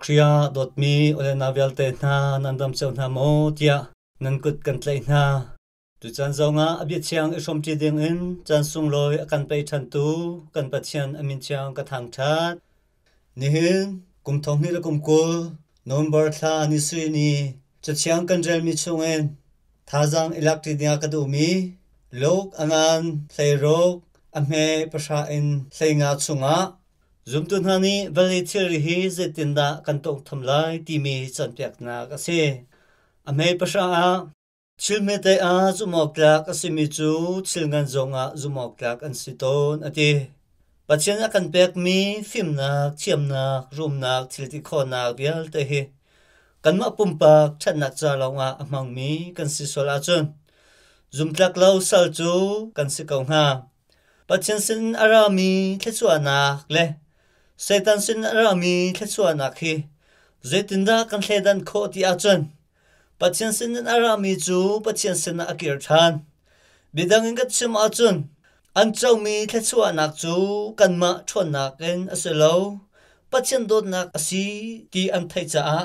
Kriya dot mi ole na velte na nandam chau na mo tia nan kut kan tlai na tu chan zonga abia chiang isom ti ding in chan sung loi akan pe than tu kan pathian amin chiang ka thang that ni hin kum thong ni la kum kul November tha ni sui ni cha chiang kan rel mi chungen thazang electric dia ka du mi lok angan thlei rok ame pasha in thlei nga chunga zum tu hani valley hi zetinda kan tong thamlai ti mi chan pek na ka se ame pasha a chilme te a zumok lak asimi chu chilngan zonga zumok lak an siton ati pathian akan pek mi film nak chiam nak room nak thilti kho nak bial te hi kan ma pumpak that nak cha lawnga amang mi kan si sola chun zum tlak lo sal chu kan si kau nga pathian sin arami thlechuanak le Satan sin arami thlechuanak hi zetinda kan thledan kho ti a chun pathian sin arami chu pathian sin akir than bidang ingat sim a chun an chau mi thlechuanak chu kan ma thonak en aselo pathian dot nak asi ti an thai cha a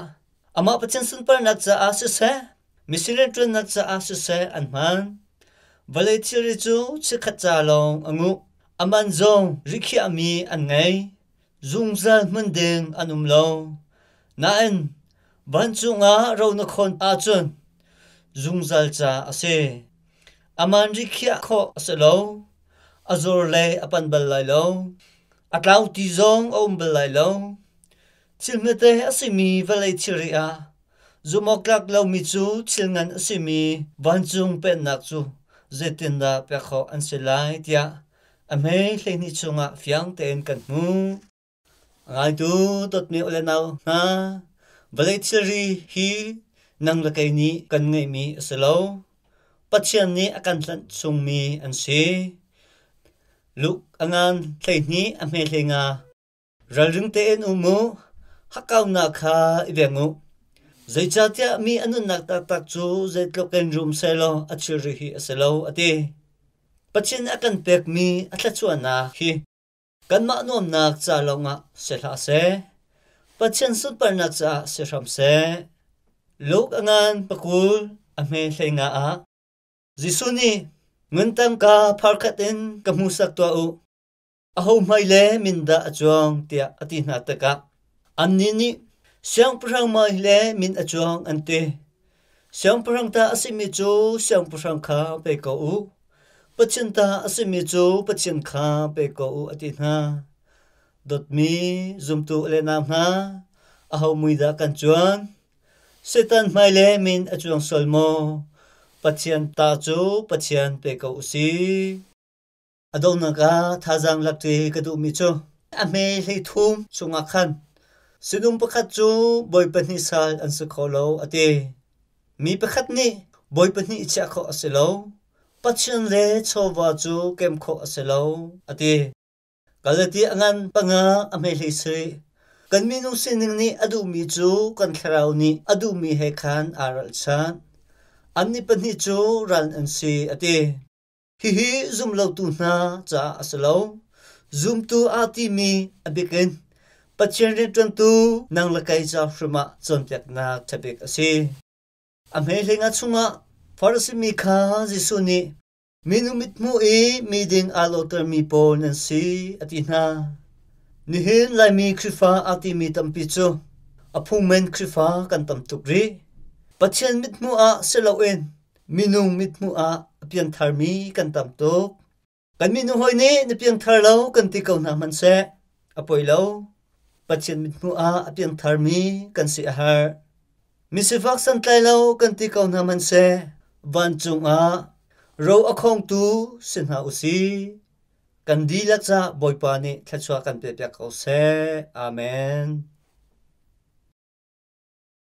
ama pathian sin par nak cha a se misilen tren nak cha a se an man valai thiri chu chikhat cha long angu aman zong rikhi ami an ngai zungzal mendeng anum lo na en ban chunga ro na khon a chun zungzal cha ase aman rikhia kho aselo azor le apan bal lai lo atlau ti zong om bal lai lo chilmete asimi valai thiri a zumok lak lo mi chu chilngan asimi ban chung pen nak chu zetinda pe kho an selai tia ame hleni chunga fiang ten kan mu ngai tu tot mi ole nau na valai thiri hi nang la kai ni kan ngai mi aselo pathian ni akan tlan chung mi an se luk angan thlei ni ame hlenga ralring te en umu hakau na kha ibengu zaichatia mi anun nak tak tak chu zaitloken room selo achiri hi aselo ati pathian akan pek mi athlachuana hi kan ma nom nak cha longa selha se pathian sut par nak cha se ram se luk angan pakul ame hlenga a Jisuni ngantang ka pharkhatin kamusak to u aho maile minda achuang tia ati na taka annini siang prang maile min achuang ante siang prang ta asimi chu siang prang kha pe ko u pathin ta asimi chu pathin kha pe ko u ati na dot mi zum tu le nam na aho muida kan chuan setan maile min achuang solmo pathian ta chu pathian pe ko si adona ka thazang lakti ka du mi chu ame hlei thum chunga khan sidum pakhat chu boy pani sal an se kholo ate mi pakhat ni boy pani icha kho aselo pathian le chowa chu kem kho aselo ate kalati angan panga ame hlei se kan minu sining ni adu mi chu kan thrau ni adu mi he khan aral chan Anni pani chu ran an si ate hi zum lo tu na cha asalo zum tu ati mi abiken pathian ren tran tu nang lakai cha frama chonpyak na thapek ase ame lenga chunga farsi mi kha jisuni minumit mu e meeting aloter mi pon an si ati na nihin lai mi khrifa ati mi tampi chu aphumen khrifa kan tam tukri pathian mitmu a seloen minung mitmu a pian tharmi kan tam tok kan minu hoi ni pian thar lo kan ti kau na man se apoi lo pathian mitmu a pian tharmi kan si har mi se vak san tlai lo kan ti kau na man se van chung a ro akhong tu sin ha usi kan di lak cha boipa ni thachwa kan pe pek ko se amen